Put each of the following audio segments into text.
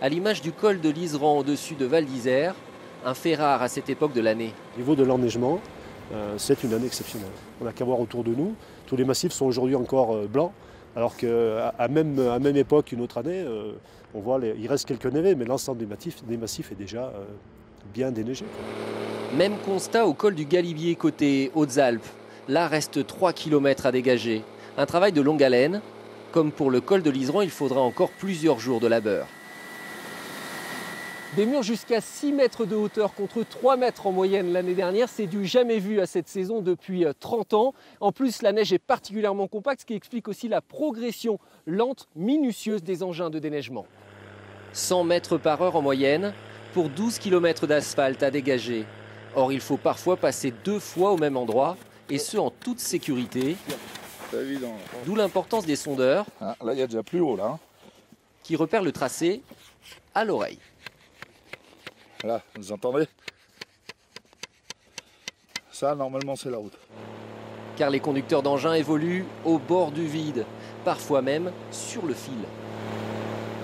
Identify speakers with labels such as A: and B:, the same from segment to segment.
A: À l'image du col de l'Iseran au-dessus de Val d'Isère, un fait rare à cette époque de l'année.
B: Au niveau de l'enneigement, c'est une année exceptionnelle. On n'a qu'à voir autour de nous. Tous les massifs sont aujourd'hui encore blancs, alors qu'à même époque, une autre année, on voit il reste quelques névés, mais l'ensemble des massifs est déjà bien déneigé.
A: Même constat au col du Galibier côté Hautes-Alpes. Là reste 3 km à dégager. Un travail de longue haleine. Comme pour le col de l'Iseran, il faudra encore plusieurs jours de labeur. Des murs jusqu'à 6 mètres de hauteur contre 3 mètres en moyenne l'année dernière, c'est du jamais vu à cette saison depuis 30 ans. En plus, la neige est particulièrement compacte, ce qui explique aussi la progression lente, minutieuse des engins de déneigement. 100 mètres par heure en moyenne pour 12 km d'asphalte à dégager. Or, il faut parfois passer 2 fois au même endroit, et ce en toute sécurité. D'où l'importance des sondeurs,
C: là il y a déjà plus haut là.
A: Qui repèrent le tracé à l'oreille.
C: Là, vous entendez? Ça, normalement, c'est la route.
A: Car les conducteurs d'engins évoluent au bord du vide, parfois même sur le fil.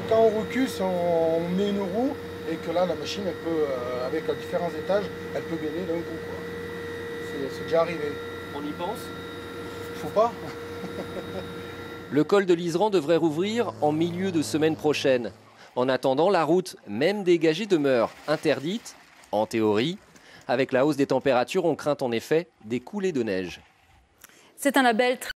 D: Quand on recule, on met une roue et que là, la machine, elle peut, avec différents étages, elle peut baigner d'un coup. C'est déjà arrivé.
A: On y pense?
D: Faut pas.
A: Le col de l'Iseran devrait rouvrir en milieu de semaine prochaine. En attendant, la route, même dégagée, demeure interdite, en théorie. Avec la hausse des températures, on craint en effet des coulées de neige.
E: C'est un label